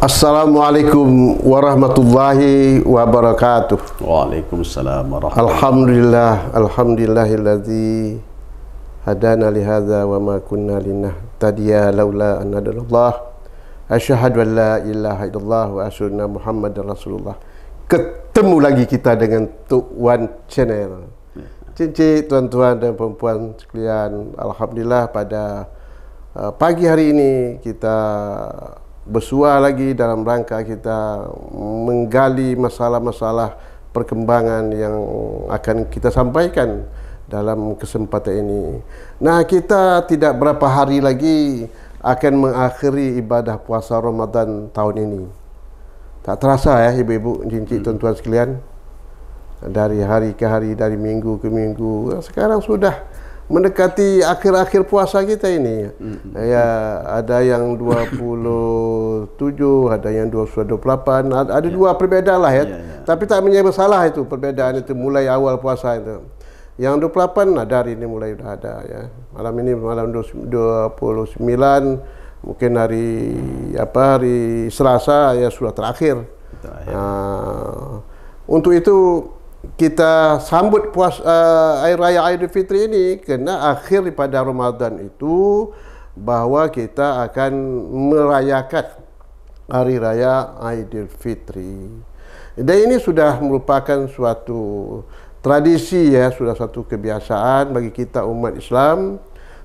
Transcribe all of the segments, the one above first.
Assalamualaikum warahmatullahi wabarakatuh. Waalaikumsalam warahmatullahi Alhamdulillah, alhamdulillahilladzi hadana lihadza wa ma kunna linahtadiya laula an hadallah. Asyhadu an la ilaha illallah wa asyhadu anna Muhammadar Rasulullah. Ketemu lagi kita dengan Tok Wan Channel. Cincin tuan-tuan dan perempuan sekalian, alhamdulillah pada pagi hari ini kita bersua lagi dalam rangka kita menggali masalah-masalah perkembangan yang akan kita sampaikan dalam kesempatan ini. Nah, kita tidak berapa hari lagi akan mengakhiri ibadah puasa Ramadan tahun ini. Tak terasa ya ibu-ibu, cincin tuan-tuan sekalian, dari hari ke hari, dari minggu ke minggu, sekarang sudah mendekati akhir-akhir puasa kita ini. Ya, ada yang 27, ada yang 28, ada dua perbedaan lah ya. Tapi tak menjadi masalah itu, perbedaan itu mulai awal puasa itu. Yang 28 ada hari ini mulai sudah ada ya. Malam ini malam 29, mungkin hari hari Selasa ya sudah terakhir. Untuk itu kita sambut Hari Raya Aidilfitri ini kerana akhir pada Ramadan itu bahawa kita akan merayakan Hari Raya Aidilfitri. Dan ini sudah merupakan suatu tradisi ya, sudah satu kebiasaan bagi kita umat Islam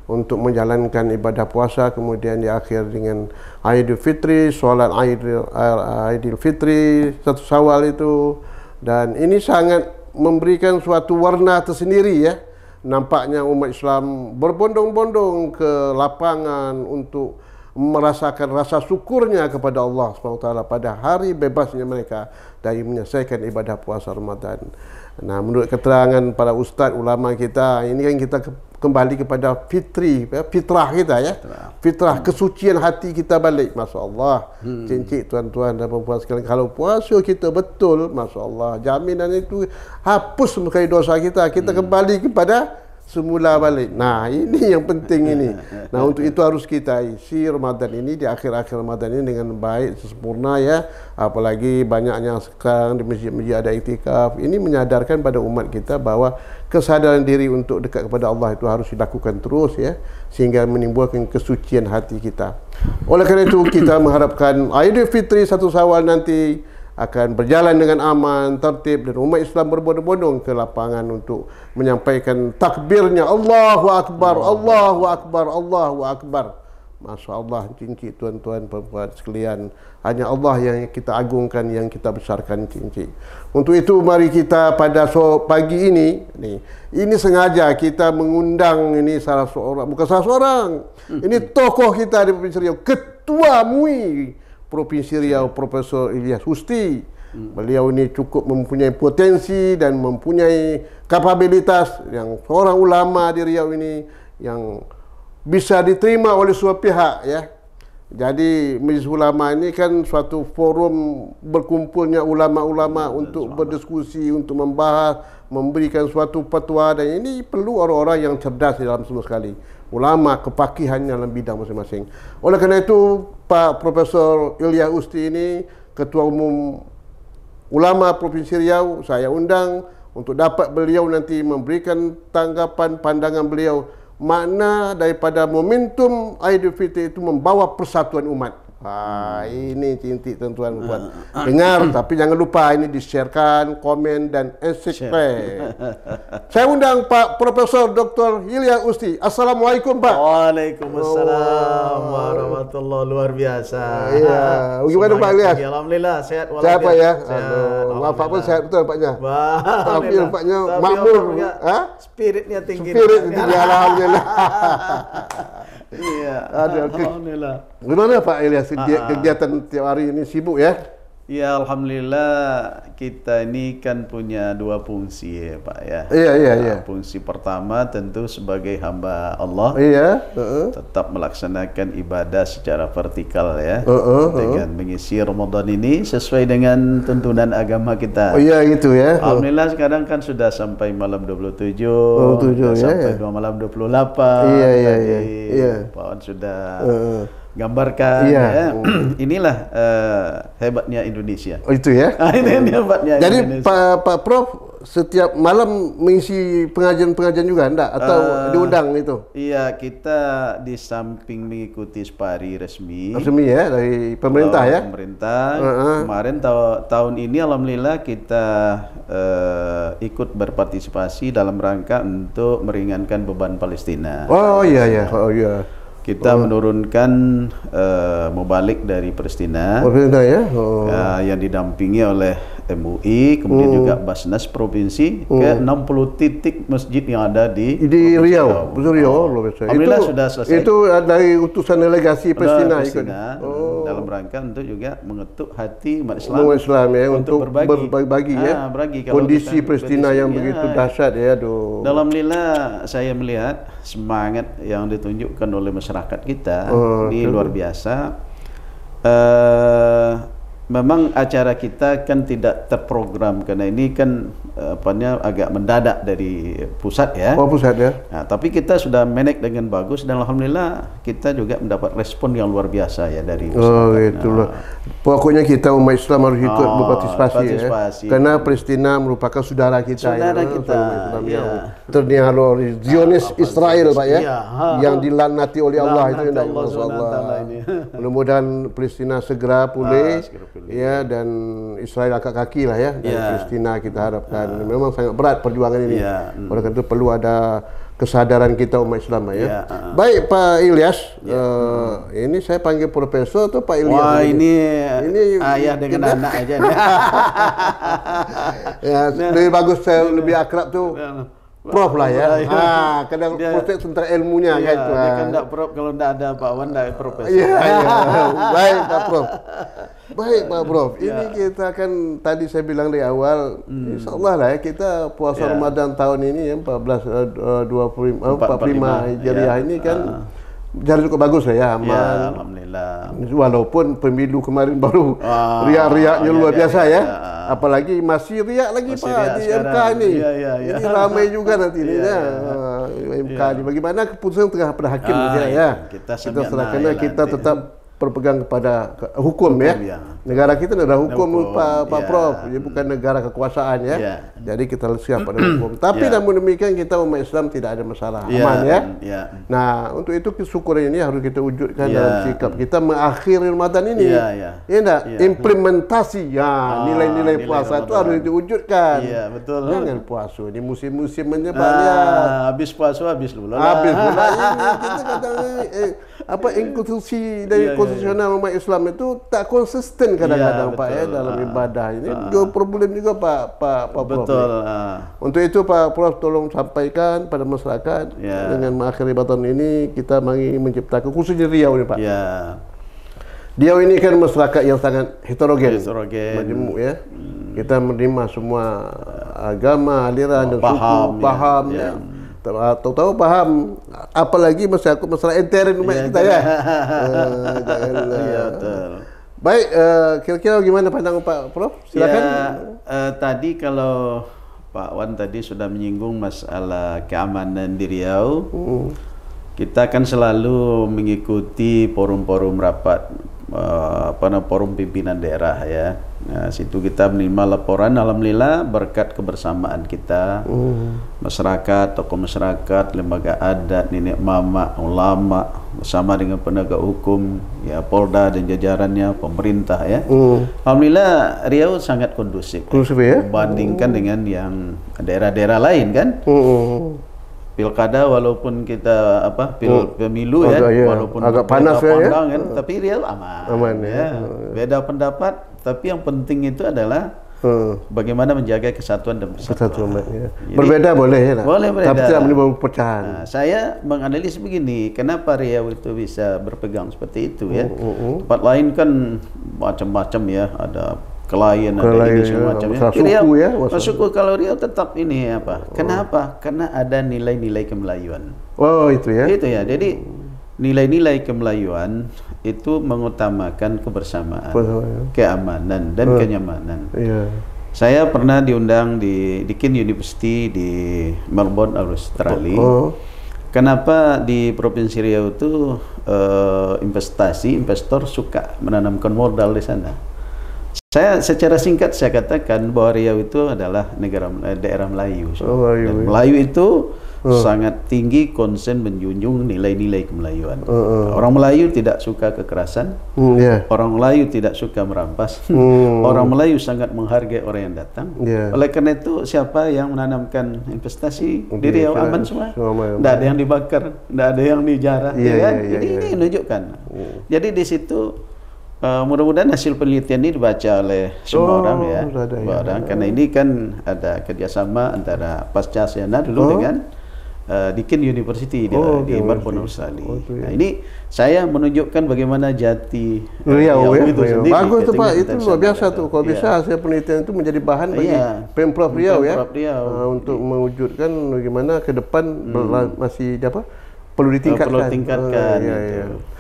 untuk menjalankan ibadah puasa, kemudian diakhir dengan Aidilfitri, solat Aidilfitri, 1 Syawal itu. Dan ini sangat memberikan suatu warna tersendiri ya. Nampaknya umat Islam berbondong-bondong ke lapangan untuk merasakan rasa syukurnya kepada Allah SWT pada hari bebasnya mereka dari menyelesaikan ibadah puasa Ramadan. Nah, menurut keterangan para ustaz ulama kita, ini kan kita kembali kepada fitrah kita ya. Fitrah kesucian hati kita balik, masya-Allah. Cincin tuan-tuan dan perempuan sekalian, kalau puasa kita betul, masya-Allah, jaminan itu hapus muka dosa kita, kita kembali kepada semula balik. Nah, ini yang penting ini. Nah, untuk itu harus kita isi Ramadan ini, di akhir-akhir Ramadan ini dengan baik, sempurna ya. Apalagi banyaknya sekarang di masjid-masjid ada iktikaf. Ini menyadarkan pada umat kita bahawa kesadaran diri untuk dekat kepada Allah itu harus dilakukan terus ya, sehingga menimbulkan kesucian hati kita. Oleh kerana itu kita mengharapkan Aidilfitri 1 Syawal nanti akan berjalan dengan aman, tertib, dan umat Islam berbondong-bondong ke lapangan untuk menyampaikan takbirnya Allahu Akbar, Allahu Akbar, Allahu Akbar. Masya Allah, cincin tuan-tuan perempuan sekalian, hanya Allah yang kita agungkan, yang kita besarkan, cincin. Untuk itu mari kita pada pagi ini sengaja kita mengundang ini salah seorang, bukan salah seorang, ini tokoh kita di Provinsi Riau, Ketua MUI Provinsi Riau, Profesor Ilyas Usti. Beliau ini cukup mempunyai potensi dan mempunyai kapabilitas, yang seorang ulama di Riau ini yang bisa diterima oleh semua pihak ya. Jadi Majlis Ulama ini kan suatu forum berkumpulnya ulama-ulama untuk berdiskusi, untuk membahas, memberikan suatu fatwa, dan ini perlu orang-orang yang cerdas di dalam semua sekali. Ulama kepakihannya dalam bidang masing-masing. Oleh kerana itu, Pak Profesor Ilyas Usti ini, Ketua Umum Ulama Provinsi Riau, saya undang untuk dapat beliau nanti memberikan tanggapan pandangan beliau, makna daripada momentum Aidilfitri itu membawa persatuan umat. Ini cintik tuan-tuan buat dengar, tapi jangan lupa ini di-sharekan, komen, dan subscribe. Saya undang Pak Profesor Dr. Ilyas Usti. Assalamualaikum Pak. Waalaikumsalam warahmatullahi, luar biasa. Iya, bagaimana Pak Ilyas? Alhamdulillah sehat walafiat. Sehat Pak ya? Sehat, Pak pun sehat betul Paknya. Tapi Paknya Tapi makmur. Spiritnya tinggi. Spirit tinggi, alhamdulillah. Iya, alhamdulillah. Gimana Pak Ilyas kegiatan tiap hari ini, sibuk ya? Ya, alhamdulillah kita ini kan punya dua fungsi ya Pak ya. Iya. Fungsi pertama tentu sebagai hamba Allah. Iya. Tetap melaksanakan ibadah secara vertikal ya. Dengan mengisi Ramadan ini sesuai dengan tuntunan agama kita. Oh iya gitu ya. Alhamdulillah sekarang kan sudah sampai malam 27, ya, sampai malam 28. Iya. Pak Wan sudah gambarkan. Iya. Ya. Inilah hebatnya Indonesia. Oh, itu ya. Ini hebatnya. Jadi Indonesia. Pak Prof setiap malam mengisi pengajian-pengajian juga enggak atau diundang itu? Iya, kita di samping mengikuti spari resmi ya dari pemerintah ya. Pemerintah. Kemarin tahun ini alhamdulillah kita ikut berpartisipasi dalam rangka untuk meringankan beban Palestina. Oh iya. Oh iya. Kita menurunkan mubalik dari Palestina. Pemerintah ya. Yang didampingi oleh MUI, kemudian juga Basnas Provinsi ke 60 titik masjid yang ada di Riau. Riau. Alhamdulillah sudah selesai. Itu dari utusan delegasi Palestina ikut. Dalam rangka untuk juga mengetuk hati umat Islam, ya, untuk berbagi ya. Kondisi Palestina yang begitu dahsyat ya. Alhamdulillah saya melihat semangat yang ditunjukkan oleh masyarakat kita ini luar biasa. Memang acara kita kan tidak terprogram karena ini kan agak mendadak dari pusat ya. Oh, pusat ya. Nah, tapi kita sudah manage dengan bagus dan alhamdulillah kita juga mendapat respon yang luar biasa ya dari masyarakat. Oh, itulah. Pokoknya kita umat Islam harus ikut berpartisipasi ya. Karena Palestina merupakan saudara kita. Saudara kita. Ya. Ternialo Zionis Israel Pak ya. Yang dilanati oleh Allah itu ya. Mudah-mudahan Palestina segera pulih. Ya, dan Israel angkat kaki lah ya dari Palestina kita harapkan. Memang sangat berat perjuangan ini. Oleh karena itu perlu ada kesadaran kita umat Islam ya. Baik Pak Ilyas, ini saya panggil Profesor atau Pak Ilyas? Wah, ini ayah dengan anak aja nih. Ya, lebih bagus saya lebih akrab tuh. Prof lah ya. Kadang proses tentang ilmunya kan itu. Dia kan enggak Prof kalau enggak ada Pak Wan enggak Profesor. Iya. Baik Pak Prof. Baik Pak Prof. Ini kita kan tadi saya bilang di awal, insyaallah lah ya kita puasa Ramadan tahun ini ya 45 Hijriah ini kan jadi cukup bagus lah ya, aman. Ya, alhamdulillah. Walaupun pemilu kemarin baru riak-riaknya luar biasa ya. Apalagi masih riak lagi Pak di MK ini. Ini ramai juga nanti ini ya. MK ini bagaimana keputusan tengah pada hakim ya. Kita serahkan kita tetap berpegang kepada hukum ya. Negara kita negara hukum Pak Prof. Dia bukan negara kekuasaan ya. Jadi kita siap pada hukum. Tapi namun demikian kita umat Islam tidak ada masalah, aman ya. Nah, untuk itu kesyukuran ini harus kita wujudkan dalam sikap kita mengakhiri Ramadan ini. Ya enggak? Implementasi nilai-nilai puasa itu harus diwujudkan. Iya, betul. Jangan puasa di musim-musim banyak. Habis puasa habis lula. Habis lula ini kita kadang institusi dari konstitusional umat Islam itu tak konsisten kadang-kadang Pak ya dalam ibadah ini juga problem juga Pak Prof. Betul. Untuk itu Pak Prof tolong sampaikan pada masyarakat dengan mengakhiri Ramadan ini kita ingin menciptakan khususnya Riau ini Pak. Riau ini kan masyarakat yang sangat heterogen. Majemuk ya. Kita menerima semua agama, aliran dan suku, paham ya. Tahu paham, apalagi masalah intern umat kita ya. Betul. Baik, kira-kira gimana pandangan Pak Prof? Silakan. Tadi kalau Pak Wan tadi sudah menyinggung masalah keamanan di Riau, kita kan selalu mengikuti forum-forum rapat, forum pimpinan daerah ya. Nah, situ kita menerima laporan, alhamdulillah berkat kebersamaan kita, masyarakat, tokoh masyarakat, lembaga adat, nenek mama, ulama, bersama dengan penegak hukum, ya Polda dan jajarannya, pemerintah ya. Alhamdulillah Riau sangat kondusif ya? Dibandingkan dengan yang daerah-daerah lain kan. Pilkada walaupun kita pemilu walaupun agak panas ya, kan, tapi Riau aman ya. Beda pendapat, tapi yang penting itu adalah bagaimana menjaga kesatuan dan persatuan. Berbeda boleh ya, boleh berbeda, tapi tidak menimbulkan perpecahan. Saya menganalisis begini, kenapa Riau itu bisa berpegang seperti itu ya? Tempat lain kan macam-macam ya, ada klien, ada ini semacamnya. Suku ya, suku kalau Riau tetap ini apa? Kenapa? Karena ada nilai-nilai kemelayuan. Oh itu ya. Itu ya. Jadi nilai-nilai kemelayuan itu mengutamakan kebersamaan, keamanan dan kenyamanan. Saya pernah diundang di Deakin University di Melbourne, Australia. Kenapa di Provinsi Riau itu investor suka menanamkan modal di sana? Saya secara singkat saya katakan bahwa Riau itu adalah daerah Melayu. Dan Melayu itu sangat tinggi konsen menjunjung nilai-nilai kemelayuan. Orang Melayu tidak suka kekerasan. Orang Melayu tidak suka merampas. Orang Melayu sangat menghargai orang yang datang. Oleh karena itu siapa yang menanamkan investasi di Riau aman semua. Tidak ada yang dibakar, tidak ada yang dijarah. Jadi ini menunjukkan. Jadi di situ mudah-mudahan hasil penelitian ini dibaca oleh semua orang ya. Karena ini kan ada kerjasama antara Pascasana dulu dengan Deakin University di Marbon Australia. Nah, ini saya menunjukkan bagaimana jati Riau itu sendiri. Bagus tuh Pak, itu luar biasa tuh. Kalau bisa hasil penelitian itu menjadi bahan bagi Pemprov Riau ya, untuk mewujudkan bagaimana ke depan masih perlu ditingkatkan.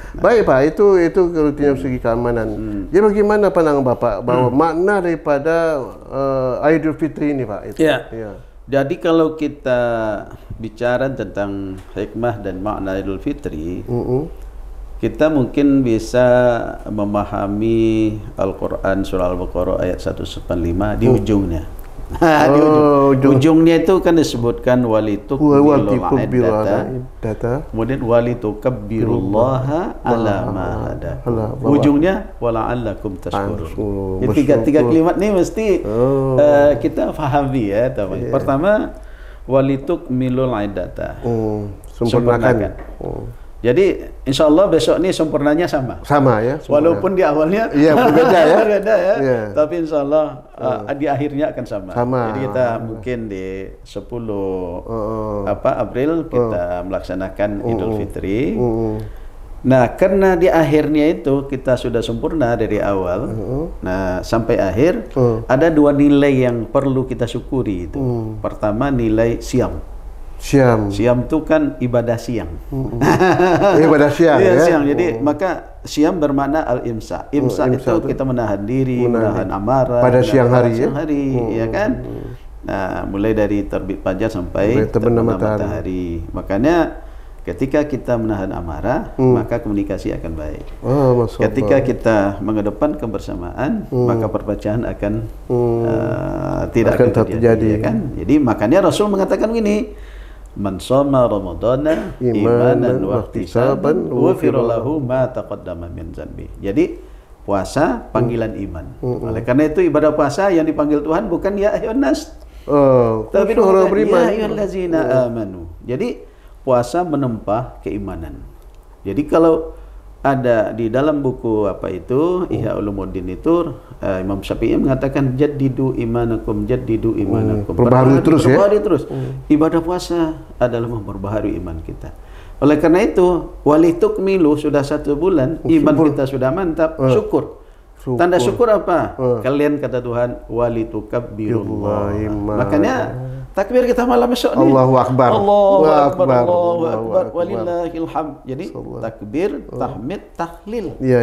Baik Pak, itu kalau segi keamanan. Jadi bagaimana pandangan Bapak bahwa makna daripada Aidil Fitri ini Pak? Jadi kalau kita bicara tentang hikmah dan makna Idul Fitri, kita mungkin bisa memahami Al-Quran surah Al-Baqarah ayat 195 di ujungnya. Ujungnya itu kan disebutkan walitukbilul iddata, kemudian walitukabbirullaha ala ma hada. Ujungnya wala'allakum tashkurun. Jadi tiga kalimat ini mesti kita fahami ya, teman. Pertama, walitukmilul iddata. Sempurnakan. Jadi insya Allah besok ini sempurnanya sama ya, walaupun di awalnya berbeda ya. Berbeda ya. Tapi insya Allah di akhirnya akan sama. Jadi kita mungkin di 10 April kita melaksanakan Idul Fitri. Nah, karena di akhirnya itu kita sudah sempurna dari awal, nah sampai akhir ada 2 nilai yang perlu kita syukuri itu. Pertama, nilai siam. Siam itu kan ibadah siang. Ibadah siang ya. Siang. Jadi maka siam bermakna al-imsa. Imsa itu kita menahan diri, menahan amarah pada siang hari ya kan. Nah, mulai dari terbit fajar sampai terbenam matahari. Makanya ketika kita menahan amarah, maka komunikasi akan baik. Ketika kita mengedepan kebersamaan, maka perpecahan akan tidak akan terjadi ya kan. Jadi makanya Rasul mengatakan begini, man shoma ramadhana imanan wa ihtisaban ghufira lahu ma taqaddama min dzanbi. Jadi puasa panggilan iman. Oleh karena itu ibadah puasa yang dipanggil Tuhan bukan ya ayyuhan nas, tapi orang beriman, ya ayyuhallazina amanu. Jadi puasa menempah keimanan. Jadi kalau ada di dalam buku Ihya Ulumuddin itu Imam Syafi'i mengatakan jaddidu imanakum. Perbaharui terus. Ibadah puasa adalah memperbaharui iman kita. Oleh karena itu, walitukmilu sudah 1 bulan, iman kita sudah mantap, syukur. Tanda syukur apa? Kalian kata Tuhan walitukabbirullah. Makanya takbir kita malam esok nih. Allahu Akbar. Allahu Akbar. Walillahil hamd. Jadi takbir, tahmid, tahlil. Iya.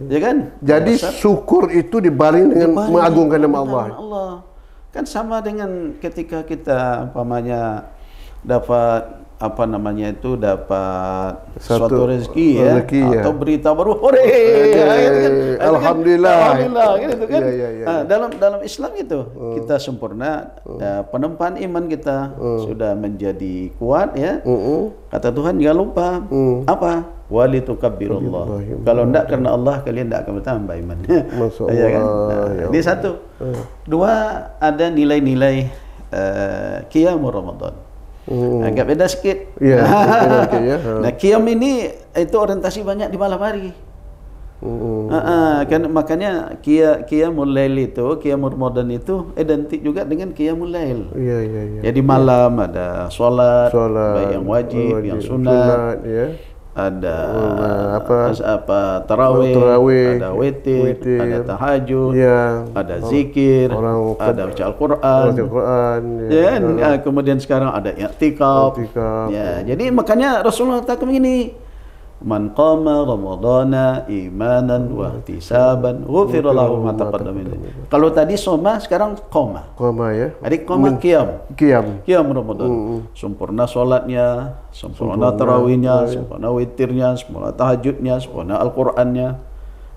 Ya kan? Jadi syukur itu dibaring dengan mengagungkan nama Allah. Kan sama dengan ketika kita dapat dapat suatu rezeki atau berita baru, alhamdulillah gitu kan. Dalam Islam itu kita sempurna, penempaan iman kita sudah menjadi kuat ya. Kata Tuhan jangan lupa apa? Walitukabbirullah. Kalau tidak karena Allah kalian tidak akan bertambah imannya. Ya kan? Ini 1. 2, ada nilai-nilai qiyamul Ramadan. Agak beda sedikit. Nah, qiyam ini itu orientasi banyak di malam hari. Kan makanya qiyamul lail itu, qiyamul Ramadan itu identik juga dengan qiyamul lail. Jadi malam ada sholat baik yang wajib, yang sunat, ada tarawih, ada witir, ada tahajud, ada zikir, ada baca Al-Quran, kemudian sekarang ada i'tikaf. Ya, jadi makanya Rasulullah katakan begini, Man qama ramadhana imanan wa ihtisaban ghufira lahu ma taqaddama min dhanbi. Kalau tadi soma, sekarang qoma. Qoma ya. Adik qoma qiyam. Qiyam Ramadan. Sempurna salatnya, sempurna tarawihnya, sempurna witirnya, sempurna tahajudnya, sempurna Al-Qur'annya.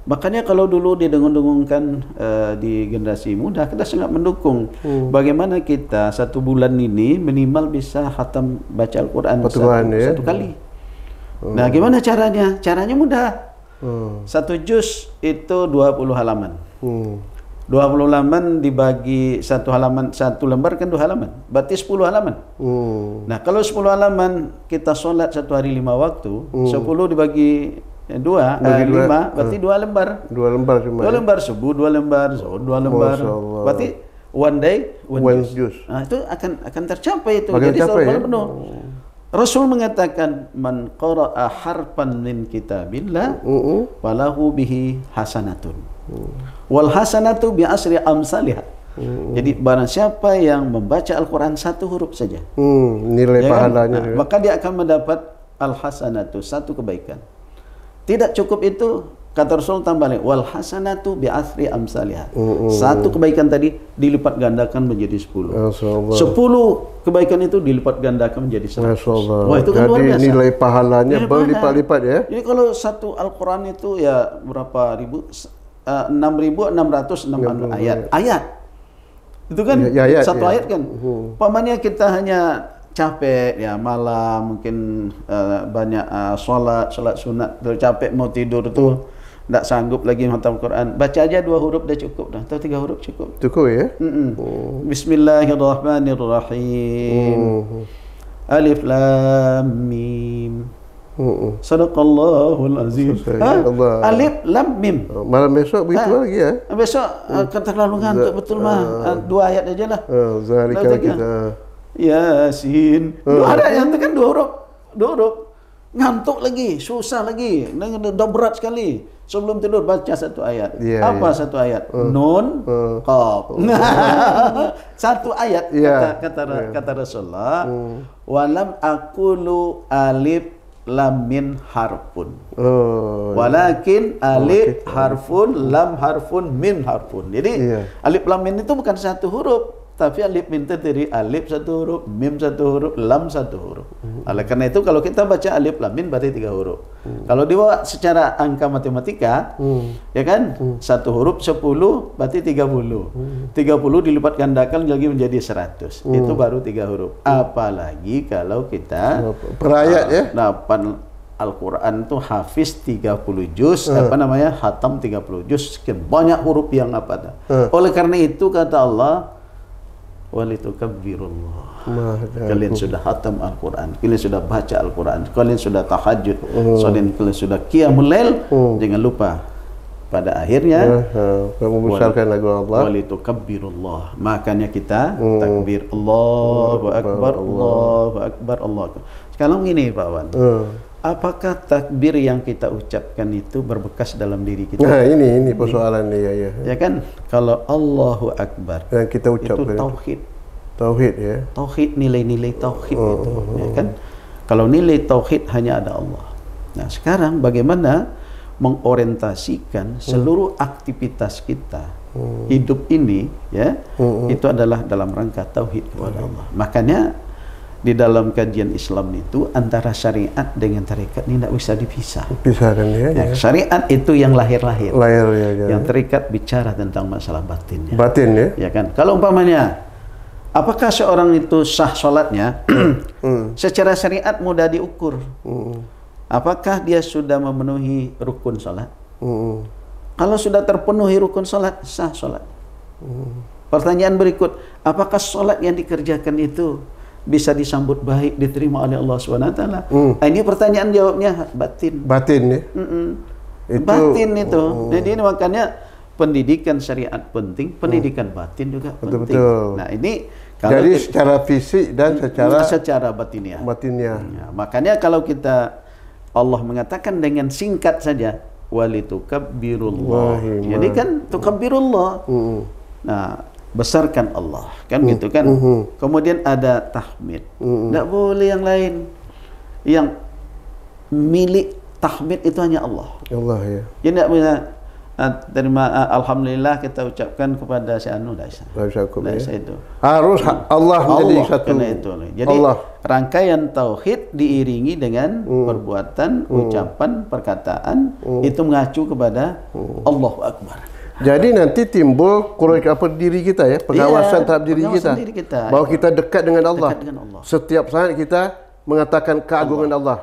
Makanya kalau dulu didengung-dengungkan di generasi muda, kita sangat mendukung. Bagaimana kita 1 bulan ini minimal bisa khatam baca Al-Quran satu kali. Nah, gimana caranya? Caranya mudah. 1 juz itu 20 halaman. 20 halaman dibagi 1 halaman, 1 lembar kan 2 halaman. Berarti 10 halaman. Nah, kalau 10 halaman kita sholat 1 hari 5 waktu, 10 dibagi 5, berarti 2 lembar. 2 lembar cuma. 2 lembar subuh, 2 lembar, zuhur 2 lembar. Berarti one day, one juice. Nah, itu akan tercapai itu. Jadi selalu penuh. Rasul mengatakan man qara'a harfan min kitabillah falahu bihi hasanatun. Wal hasanatu bi asri amsalihha. Jadi barang siapa yang membaca Al-Quran 1 huruf saja, nilai pahalanya kan? Maka dia akan mendapat al-hasanatu, 1 kebaikan. Tidak cukup itu, kata Rasul tambah lagi wal hasanatu bi asri amsalihha. 1 kebaikan tadi dilipat gandakan menjadi 10. 10 kebaikan itu dilipat gandakan menjadi 100. Wah, itu kan luar biasa. Jadi nilai pahalanya berlipat-lipat ya. Jadi kalau 1 Al-Quran itu ya berapa ribu? 6.606 ayat. Itu kan satu ayat kan. Pamannya kita hanya capek ya malam, mungkin banyak sholat sunat, capek mau tidur tuh, tidak sanggup lagi khatam Quran, baca aja 2 huruf dah cukup dah, atau 3 huruf cukup. Cukup ya. Bismillahirrahmanirrahim. Alif lam mim. Sadaqallahul azim. Alif lam mim. Malam besok begitu lagi ya. Besok kan terlalu ngantuk betul mah. 2 ayat aja lah. Zalika kita Yasin. 2 ayat yang itu kan 2 huruf. 2 huruf. Ngantuk lagi, susah lagi. Dah berat sekali. Sebelum tidur baca 1 ayat. Apa 1 ayat? Nun, qaf. 1 ayat kata Rasulullah. Walam aqulu alif lam min harfun. Walakin alif harfun, lam harfun, min harfun. Jadi alif lam min itu bukan 1 huruf, tapi alif min itu dari alif 1 huruf, mim 1 huruf, lam 1 huruf. Oleh karena itu kalau kita baca alif lam min berarti 3 huruf. Kalau dibawa secara angka matematika, ya kan? 1 huruf 10 berarti 30. 30 dilipat gandakan lagi menjadi 100. Itu baru 3 huruf. Apalagi kalau kita perayat ya. Al-Quran itu hafiz 30 juz, khatam 30 juz, sekian banyak huruf yang Oleh karena itu kata Allah, walitukabbirullah. Kalian sudah khatam Al-Quran, kalian sudah baca Al-Quran, kalian sudah tahajud, kalian sudah qiyamul lail, jangan lupa pada akhirnya membesarkan lagu Allah. Walitukabbirullah. Makanya kita takbir Allahu Akbar, Allahu Akbar, Allahu Akbar. Sekarang ini Pak Wan, apakah takbir yang kita ucapkan itu berbekas dalam diri kita? Nah, ini persoalan ya. Ya kan, kalau Allahu Akbar yang kita ucapkan itu tauhid. Tauhid ya. Tauhid, nilai-nilai tauhid itu, ya kan? Kalau nilai tauhid hanya ada Allah. Nah, sekarang bagaimana mengorientasikan seluruh aktivitas kita hidup ini ya, itu adalah dalam rangka tauhid kepada Allah. Makanya di dalam kajian Islam itu antara syariat dengan tarekat ini tidak bisa dipisah. Pisahkan ya. Syariat itu yang lahir-lahir. Ya. Yang tarekat bicara tentang masalah batinnya. Batin ya. Ya kan. Kalau umpamanya, apakah seorang itu sah sholatnya? Secara syariat mudah diukur. Apakah dia sudah memenuhi rukun sholat? Kalau sudah terpenuhi rukun sholat, sah sholat. Pertanyaan berikut, apakah sholat yang dikerjakan itu bisa disambut baik, diterima oleh Allah SWT? Ini pertanyaan jawabnya batin. Batin ya? Batin itu. Jadi ini makanya pendidikan syariat penting, pendidikan batin juga penting. Betul. Nah ini jadi secara fisik dan secara batiniah. Ya, makanya kalau kita, Allah mengatakan dengan singkat saja, walitukabbirullah. Jadi kan tukabbirullah. Nah, besarkan Allah, kan gitu kan. Kemudian ada tahmid. Tidak boleh yang lain. Yang milik tahmid itu hanya Allah. Allah ya. Jadi tidak bisa terima alhamdulillah kita ucapkan kepada si anu dah itu. Harus Allah menjadi satu. Itu. Jadi Allah. Rangkaian tauhid diiringi dengan perbuatan, ucapan, perkataan itu mengacu kepada Allahu Akbar. Jadi nanti timbul diri kita ya, pengawasan terhadap diri kita. Bahwa kita dekat dengan Allah. Setiap saat kita mengatakan keagungan Allah.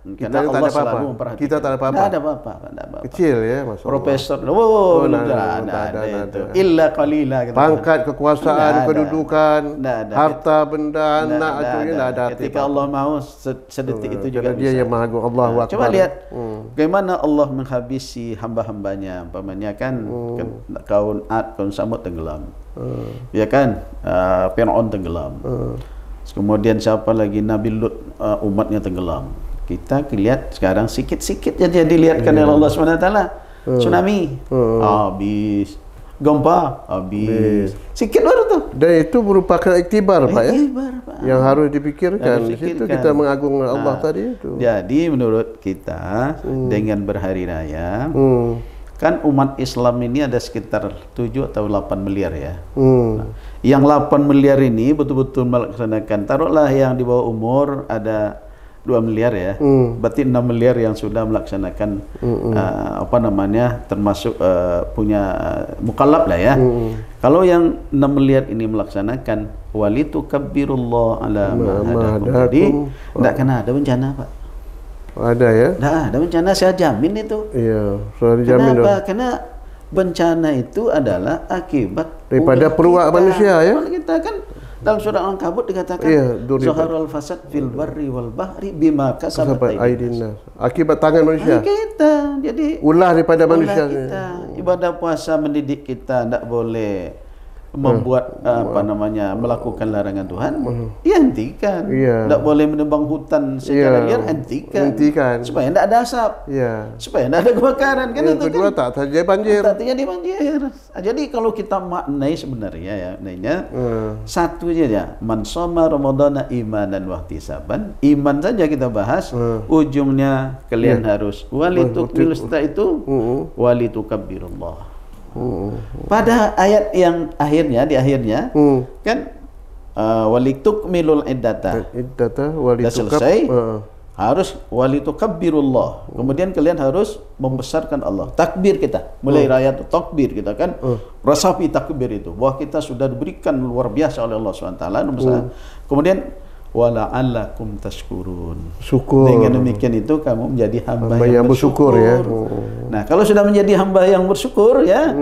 Kita tak ada apa-apa. Kita tak ada apa-apa. Tak ada apa-apa. Kecil ya, maksudnya. Profesor. Ada itu. Illa qalila. Pangkat, kekuasaan, kedudukan, harta benda, anak itu tidak ada. Ketika Allah mau sedetik itu juga Dia yang Maha Agung. Allahu Akbar. Coba lihat bagaimana Allah menghabisi hamba-hambanya. Umpamanya kan kaum Ad, kaum Samud tenggelam. Ya kan? Fir'aun tenggelam. Kemudian siapa lagi? Nabi Lut, umatnya tenggelam. Kita lihat sekarang sikit-sikit jadi dilihatkan oleh Allah SWT. Tsunami habis, gempa habis, sikit baru tuh. Dan itu merupakan iktibar Pak ya, yang harus dipikirkan. Di situ kita mengagungkan Allah tadi itu. Jadi menurut kita dengan berhari raya kan umat Islam ini ada sekitar 7 atau 8 miliar ya. Yang 8 miliar ini betul-betul melaksanakan, taruhlah yang di bawah umur ada 2 miliar ya, berarti 6 miliar yang sudah melaksanakan termasuk punya mukallaf lah ya. Kalau yang 6 miliar ini melaksanakan walitukabbirullah ala ma hadakum, jadi tidak kena ada bencana Pak. Ada ya? Tidak ada bencana, saya jamin itu. Iya, sudah dijamin. Kenapa? Karena bencana itu adalah akibat daripada peruak manusia ya. Kita kan dalam surah Al-Ankabut dikatakan zaharul fasad fil barri wal bahri bima kasabat aydin nas. Akibat tangan manusia. Kita. Jadi ulah daripada manusia. Kita. Ibadah puasa mendidik kita tidak boleh membuat melakukan larangan Tuhan. Ya hentikan. Tidak boleh menebang hutan secara liar, hentikan. Supaya tidak ada asap. Supaya tidak ada kebakaran kan itu kedua kan. Tak terjadi banjir. Tak terjadi banjir. Jadi kalau kita maknai sebenarnya ya, satu saja, man shoma ramadhana imanan wa ihtisaban. Iman saja kita bahas, ujungnya kalian harus walitukmilu, setelah itu walitukabbirullah. Pada ayat yang akhirnya, di akhirnya kan walitukmilul iddata sudah selesai, harus walitukabbirullah. Kemudian kalian harus membesarkan Allah. Takbir kita, mulai raya itu takbir kita kan, rasapi takbir itu bahwa kita sudah diberikan luar biasa oleh Allah SWT. Kemudian wala'allakum tashkurun. Syukur. Dengan demikian itu kamu menjadi hamba yang bersyukur ya. Nah, kalau sudah menjadi hamba yang bersyukur ya,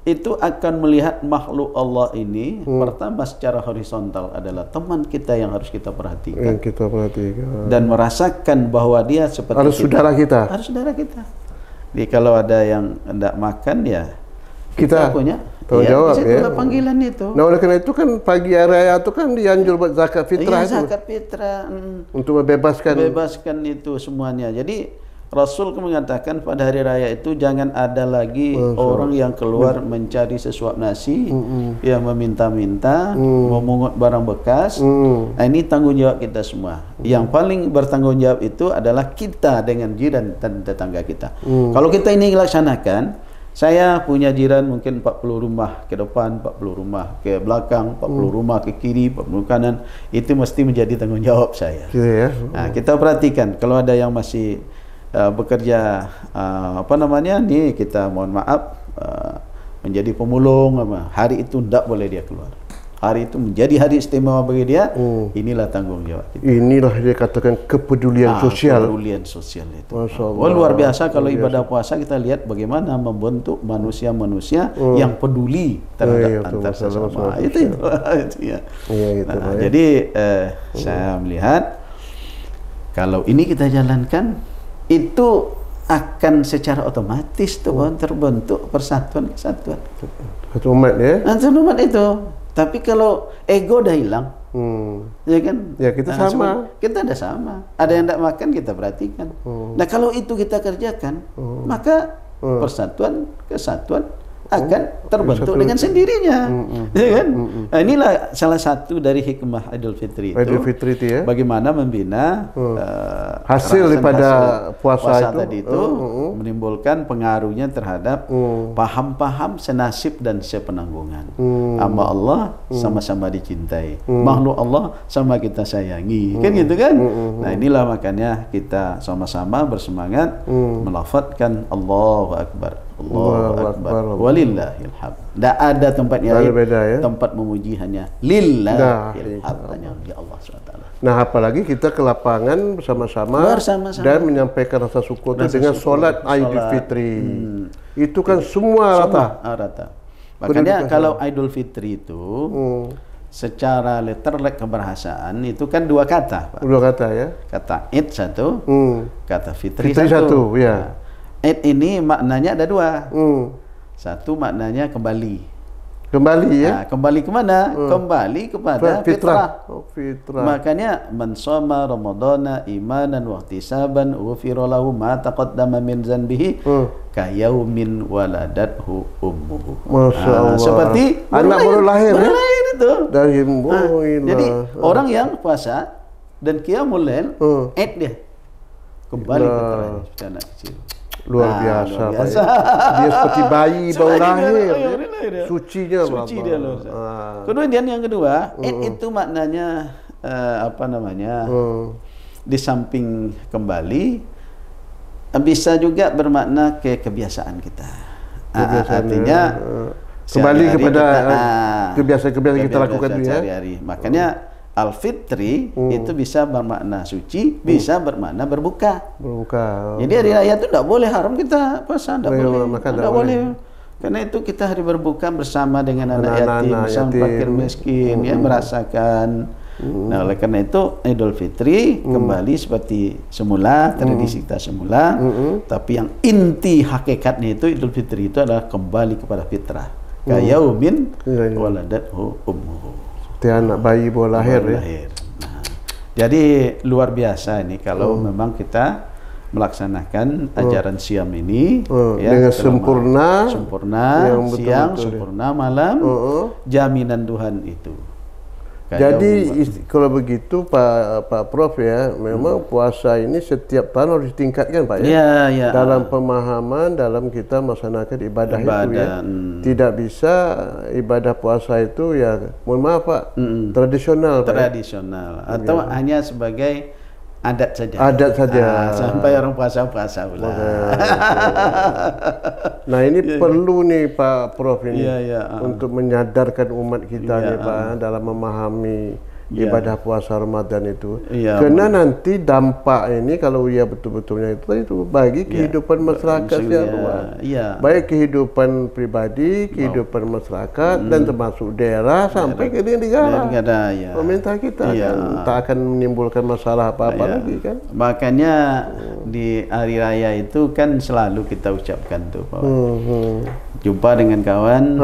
itu akan melihat makhluk Allah ini pertama secara horizontal adalah teman kita yang harus kita perhatikan. Yang kita perhatikan. Dan merasakan bahwa dia seperti harus saudara kita. Harus saudara kita. Jadi kalau ada yang tidak makan ya kita punya tanggung jawab ya. Panggilan itu. Nah, oleh karena itu kan pagi raya itu kan dianjur buat zakat fitrah itu. Zakat fitrah. Untuk membebaskan itu semuanya. Jadi Rasul mengatakan pada hari raya itu jangan ada lagi orang yang keluar mencari sesuap nasi, yang meminta-minta, memungut barang bekas. Nah, ini tanggung jawab kita semua. Yang paling bertanggung jawab itu adalah kita dengan jiran dan tetangga kita. Kalau kita ini laksanakan, saya punya jiran mungkin 40 rumah ke depan, 40 rumah ke belakang, 40 rumah ke kiri, 40 kanan. Itu mesti menjadi tanggung jawab saya. Nah, kita perhatikan kalau ada yang masih bekerja nih kita mohon maaf menjadi pemulung, hari itu tidak boleh dia keluar. Hari itu menjadi hari istimewa bagi dia. Inilah tanggung jawab kita. Inilah dia katakan kepedulian sosial. Kepedulian sosial itu. Luar biasa kalau ibadah puasa kita lihat bagaimana membentuk manusia-manusia yang peduli terhadap antar sesama. Itu ya. Jadi saya melihat kalau ini kita jalankan, itu akan secara otomatis terbentuk persatuan kesatuan. Satu umat ya. Satu umat itu. Tapi kalau ego dah hilang, ya kan? Ya kita sama. Kita ada sama. Ada yang tidak makan kita perhatikan. Nah kalau itu kita kerjakan, maka persatuan, kesatuan akan terbentuk dengan sendirinya, ya kan? Nah, inilah salah satu dari hikmah Idul Fitri itu. Idul Fitri itu ya. Bagaimana membina hasil daripada puasa itu, tadi itu menimbulkan pengaruhnya terhadap paham-paham senasib dan sepenanggungan. Sama Allah sama-sama dicintai, makhluk Allah sama kita sayangi, kan gitu kan? Nah, inilah makanya kita sama-sama bersemangat melafadzkan Allahu Akbar. Allahu Akbar. Walillahil hamd. Tidak ada tempat yang lain. Ya? Tempat memuji hanya lillahil hamd, hanya di Allah SWT. Nah, apalagi kita ke lapangan bersama-sama dan menyampaikan rasa syukur itu dengan solat Idul Fitri. Itu kan semua rata. Makanya kalau Idul Fitri itu secara letterlek kebahasaan itu kan dua kata, Pak. Dua kata ya. Kata Id satu, kata Fitri satu. Ya. Nah, Id ini maknanya ada dua. Satu maknanya kembali. Kembali ya. Nah, kembali kemana? Kembali kepada fitrah. Fitrah. Makanya man shoma ramadhana imanan wa ihtisaban ghufira lahu ma taqaddama min dzanbihi kayaumin waladathu ummuhu. Masya Allah. Seperti anak baru lahir ya? Itu. Dari jadi orang yang puasa dan qiyamul lail, Id dia. Kembali ke anak kecil. Luar biasa. Dia seperti bayi baru lahir. Sucinya dia loh. Kemudian yang kedua, Id itu maknanya di samping kembali bisa juga bermakna kebiasaan kita. Artinya kembali kepada kebiasaan-kebiasaan kita lakukan sehari-hari. Makanya Al-Fitri itu bisa bermakna suci, bisa bermakna berbuka. Jadi hari raya itu tidak boleh haram kita puasa, tidak boleh. Karena itu kita hari berbuka bersama dengan anak yatim, bersama fakir miskin, ya merasakan. Nah, oleh karena itu Idul Fitri kembali seperti semula, tradisi kita semula. Tapi yang inti hakikatnya itu Idul Fitri itu adalah kembali kepada fitrah. Kayaumin waladathu ummuhu. Anak bayi baru lahir ya. Nah, jadi luar biasa ini kalau memang kita melaksanakan ajaran siam ini ya, dengan sempurna siang, sempurna malam, jaminan Tuhan itu. Jadi kalau begitu Pak Prof ya, memang puasa ini setiap tahun harus ditingkatkan Pak ya. Dalam pemahaman dalam kita melaksanakan ibadah itu ya. Tidak bisa ibadah puasa itu ya, mohon maaf Pak, tradisional Pak. Tradisional atau hanya sebagai adat saja. Adat saja. Sampai orang puasa pula. Nah, ini perlu nih Pak Prof ini untuk menyadarkan umat kita nih Pak dalam memahami ibadah puasa Ramadan itu. Karena nanti dampak ini kalau ia betul-betulnya itu bagi kehidupan masyarakat secara luas. Baik kehidupan pribadi, kehidupan masyarakat dan termasuk daerah sampai ke negara. Pemerintah kita kan tak akan menimbulkan masalah apa-apa lagi kan. Makanya di hari raya itu kan selalu kita ucapkan tuh Pak. Jumpa dengan kawan.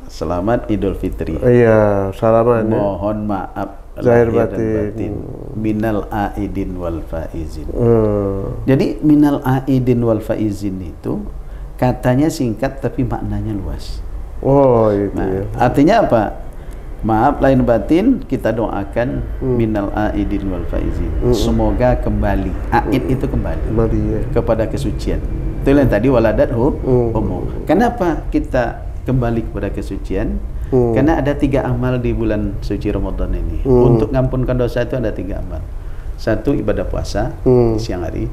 Selamat Idul Fitri. Iya, salaman. Mohon maaf zahir batin. Minal aidin wal faizin. Jadi minal aidin wal faizin itu katanya singkat tapi maknanya luas. Oh, itu ya. Artinya apa? Maaf lahir batin kita doakan minal aidin wal faizin. Semoga kembali. Aid itu kembali kepada kesucian. Itu yang tadi waladathu ummu. Kenapa kita kembali kepada kesucian? Karena ada 3 amal di bulan suci Ramadan ini. Untuk mengampunkan dosa itu ada 3 amal. Satu, ibadah puasa di siang hari.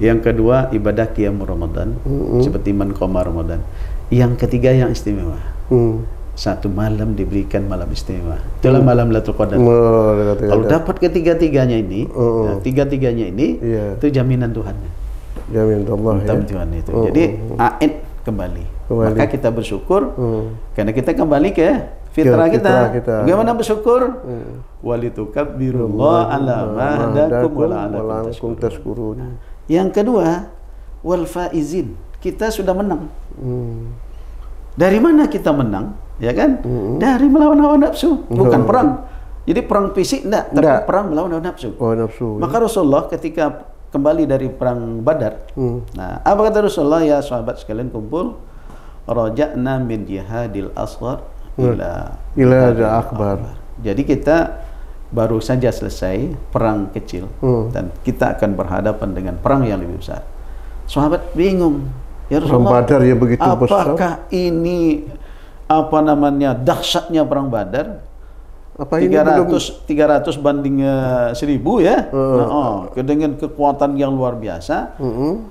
Yang kedua, ibadah qiyam Ramadan seperti man qoma Ramadan. Yang ketiga yang istimewa. Satu malam diberikan malam istimewa. Itulah malam Lailatul Qadar. Kalau dapat ketiga-tiganya ini, itu jaminan Tuhan. Jaminan Allah ya. Tuhan itu. Jadi Aid kembali. Maka kita bersyukur karena kita kembali ke fitrah kita. Bagaimana bersyukur? Walitukabbirullaha ala ma hadakum wa la'allakum tashkurun. Yang kedua, wal faizin. Kita sudah menang. Dari mana kita menang? Ya kan? Dari melawan hawa nafsu, bukan perang. Jadi perang fisik enggak, tapi perang melawan hawa nafsu. Maka Rasulullah ketika kembali dari perang Badar. Nah, apa kata Rasulullah? Ya sahabat sekalian kumpul. raja'na min jihadil asghar ila jihadil akbar. Jadi kita baru saja selesai perang kecil dan kita akan berhadapan dengan perang yang lebih besar. Sahabat bingung, ya Rasulullah, Badar yang begitu besar. apakah ini apa namanya dahsyatnya perang Badar? Apa ini belum 300 banding 1000 ya. Dengan kekuatan yang luar biasa.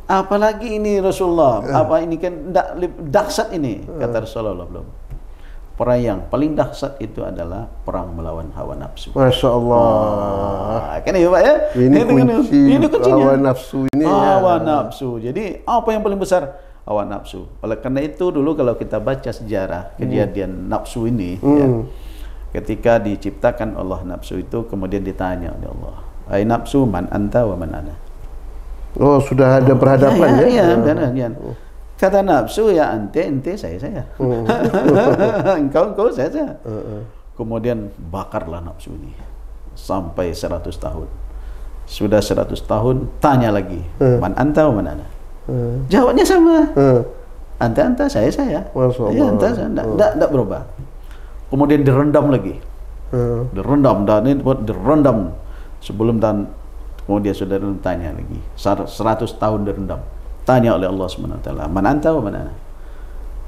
Apalagi ini Rasulullah, apa ini kan dahsyat ini, kata Rasulullah belum. Perang yang paling dahsyat itu adalah perang melawan hawa nafsu. Masya Allah. Kan ya Pak ya? Ini kuncinya. Hawa nafsu ini. Hawa nafsu. Jadi apa yang paling besar? Hawa nafsu. Oleh karena itu dulu kalau kita baca sejarah kejadian nafsu ini, ya, ketika diciptakan Allah nafsu itu kemudian ditanya oleh Allah, "Hai nafsu, man anta wa man ana?" Oh, sudah ada berhadapan ya? Iya. Kata nafsu, ya ente saya. engkau saya. Kemudian bakarlah nafsu ini sampai 100 tahun. Sudah 100 tahun, tanya lagi, "Man anta wa man ana?" Jawabnya sama. Anta saya. Ya, anta saya. Enggak berubah. Kemudian direndam lagi. Direndam sebelum kemudian sudah tanya lagi. 100 tahun direndam. Tanya oleh Allah SWT, "Man anta wa man ana?"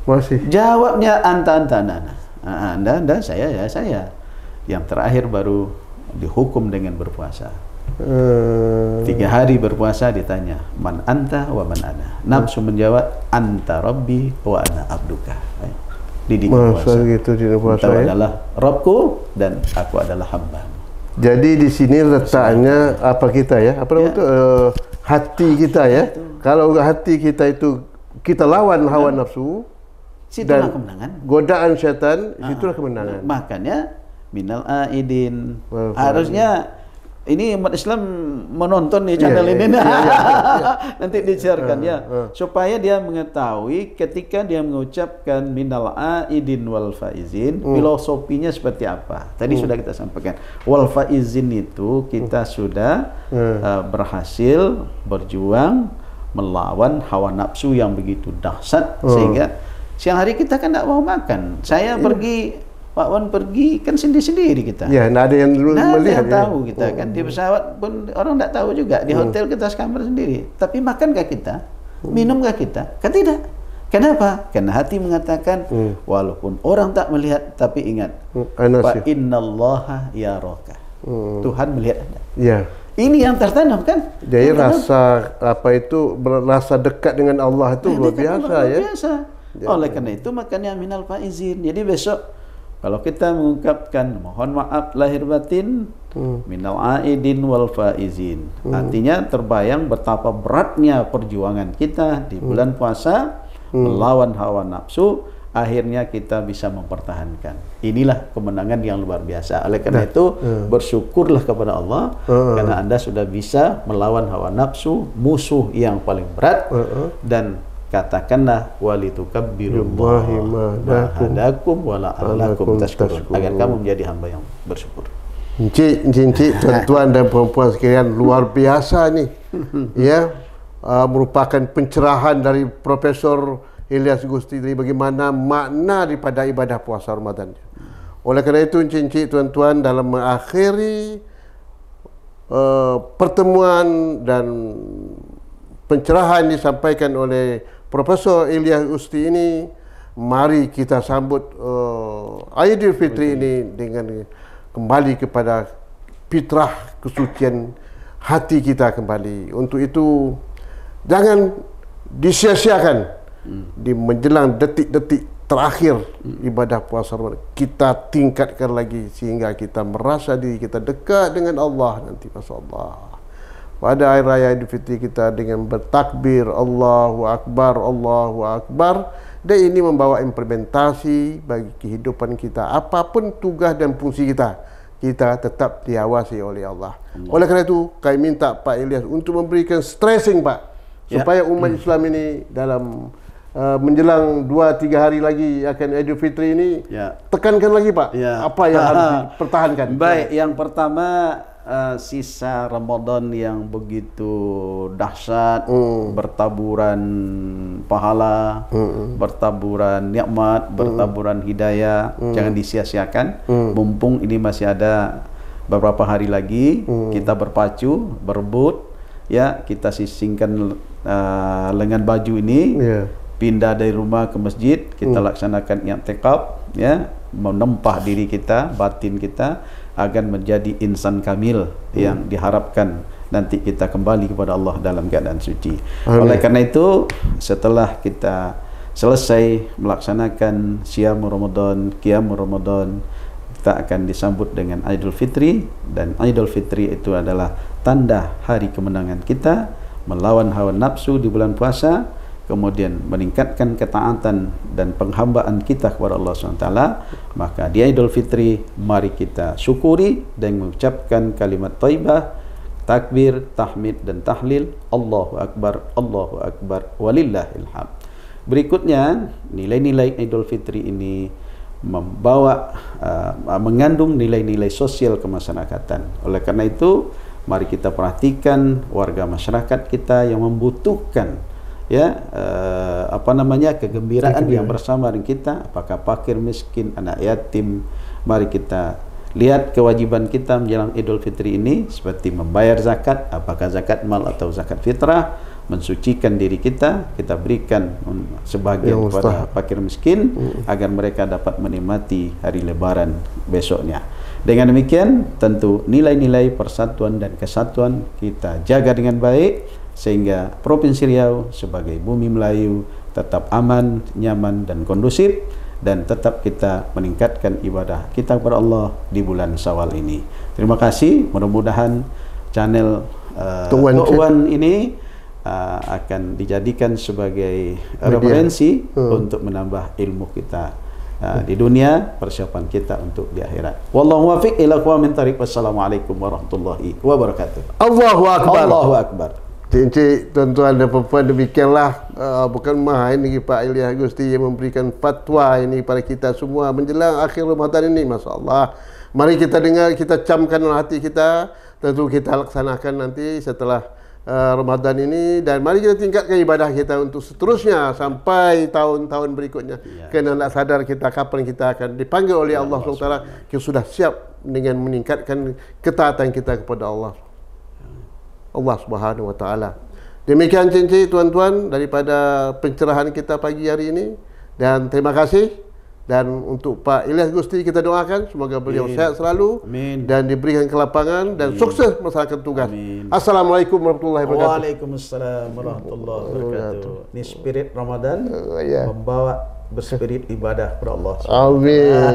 Masih. Jawabnya anta ana. Anda saya. Yang terakhir baru dihukum dengan berpuasa. 3 hari berpuasa ditanya, "Man anta wa man ana?" Nafsu menjawab, "Anta rabbi wa ana abduka." Didik puasa. Gitu di puasa Engkau ya? adalah Rabbku dan aku adalah hamba. Jadi di sini letaknya apa kita ya? Apa namanya itu? Hati kita ya. Kalau hati kita itu kita lawan hawa nafsu, situlah kemenangan. Godaan setan, situlah kemenangan. Makanya minal aidin. Harusnya ini umat Islam menonton di channel ini. Nanti disiarkan supaya dia mengetahui ketika dia mengucapkan minal aidin wal faizin, filosofinya seperti apa. Tadi sudah kita sampaikan. Wal faizin itu kita sudah berhasil berjuang melawan hawa nafsu yang begitu dahsyat sehingga siang hari kita kan tidak mau makan. Saya pergi, Pak Wan pergi kan sendiri-sendiri kita. Ya, tidak ada yang melihat. Tahu kita kan di pesawat pun orang tidak tahu juga. Di hotel kita sekamar sendiri. Tapi makankah kita? Minumkah kita? Kan tidak. Kenapa? Karena hati mengatakan walaupun orang tak melihat, tapi ingat, fa innallaha yaraka. Tuhan melihat Anda. Ya. Ini yang tertanam kan? Jadi rasa rasa dekat dengan Allah itu luar biasa ya. Biasa. Oleh karena itu makanya minal faizin. Jadi besok kalau kita mengungkapkan mohon maaf lahir batin, minal aidin wal faizin. Artinya terbayang betapa beratnya perjuangan kita di bulan puasa melawan hawa nafsu, akhirnya kita bisa mempertahankan. Inilah kemenangan yang luar biasa. Oleh karena itu bersyukurlah kepada Allah karena Anda sudah bisa melawan hawa nafsu, musuh yang paling berat, dan katakanlah walitukabbirullaha ma hadakum wa la'allakum tashkurun, agar kamu menjadi hamba yang bersyukur. Encik, tuan-tuan dan perempuan sekalian, luar biasa nih. Ya, merupakan pencerahan dari Profesor Ilyas Gustiri bagaimana makna daripada ibadah puasa Ramadan. Oleh kerana itu, encik, tuan-tuan, dalam mengakhiri pertemuan dan pencerahan disampaikan oleh Profesor Ilyas Gustiri ini, mari kita sambut Aidilfitri ini dengan kembali kepada fitrah kesucian hati kita kembali. Untuk itu, jangan disia-siakan di menjelang detik-detik terakhir ibadah puasa Ramadan. Kita tingkatkan lagi sehingga kita merasa diri kita dekat dengan Allah nanti, masya-Allah. Pada hari raya Idul Fitri kita dengan bertakbir Allahu Akbar, Allahu Akbar, dan ini membawa implementasi bagi kehidupan kita. Apapun tugas dan fungsi kita, kita tetap diawasi oleh Allah. Oleh kerana itu, kami minta Pak Ilyas untuk memberikan stressing, Pak, supaya umat Islam ini dalam menjelang 2-3 hari lagi akan Idul Fitri ini, tekankan lagi, Pak, apa yang harus dipertahankan. Baik, yang pertama sisa Ramadan yang begitu dahsyat, bertaburan pahala, bertaburan nikmat, bertaburan hidayah. Jangan disia-siakan. Mumpung ini masih ada beberapa hari lagi, kita berpacu, berebut, ya, kita sisingkan lengan baju ini, pindah dari rumah ke masjid, kita laksanakan i'tikaf, ya, menempah diri kita, batin kita agar menjadi insan kamil yang diharapkan nanti kita kembali kepada Allah dalam keadaan suci. Oleh karena itu, setelah kita selesai melaksanakan Siyam Ramadan, Qiyam Ramadan, kita akan disambut dengan Idul Fitri, dan Idul Fitri itu adalah tanda hari kemenangan kita melawan hawa nafsu di bulan puasa, kemudian meningkatkan ketaatan dan penghambaan kita kepada Allah SWT. Maka di Idul Fitri mari kita syukuri dan mengucapkan kalimat thayyibah, takbir, tahmid dan tahlil, Allahu Akbar, walillahil hamd. Berikutnya, nilai-nilai Idul Fitri ini mengandung nilai-nilai sosial kemasyarakatan. Oleh karena itu, mari kita perhatikan warga masyarakat kita yang membutuhkan, ya, kegembiraan yang bersama dengan kita, apakah fakir, miskin, anak yatim. Mari kita lihat kewajiban kita menjelang Idul Fitri ini seperti membayar zakat, apakah zakat mal atau zakat fitrah, mensucikan diri kita, kita berikan sebagian kepada fakir miskin agar mereka dapat menikmati hari lebaran besoknya. Dengan demikian, tentu nilai-nilai persatuan dan kesatuan kita jaga dengan baik, sehingga Provinsi Riau sebagai bumi Melayu tetap aman, nyaman dan kondusif, dan tetap kita meningkatkan ibadah kita kepada Allah di bulan Syawal ini. Terima kasih. Mudah-mudahan channel Tuan ini akan dijadikan sebagai referensi untuk menambah ilmu kita di dunia, persiapan kita untuk di akhirat. Wallahu muwaffiq ila aqwamit thariq. Wassalamualaikum warahmatullahi wabarakatuh. Allahu Akbar. Allahu Akbar. Encik, tuan-tuan dan puan-puan, demikianlah bukan main ini Pak Ilyas Agusti yang memberikan fatwa ini pada kita semua menjelang akhir Ramadan ini. Masya-Allah. Mari kita dengar, kita camkan dalam hati kita, tentu kita laksanakan nanti setelah Ramadan ini, dan mari kita tingkatkan ibadah kita untuk seterusnya sampai tahun-tahun berikutnya. Kerana nak sadar kita kapan kita akan dipanggil oleh Allah SWT. Kita sudah siap dengan meningkatkan ketaatan kita kepada Allah Subhanahu wa taala. Demikian cincin tuan-tuan daripada pencerahan kita pagi hari ini, dan terima kasih. Dan untuk Pak Ilyas Agusti kita doakan semoga beliau sehat selalu. Amin. Dan diberikan kelapangan dan sukses melaksanakan tugas. Amin. Assalamualaikum warahmatullahi wabarakatuh. Waalaikumsalam warahmatullahi wabarakatuh. Ini spirit Ramadan membawa berspirit ibadah kepada Allah. Amin.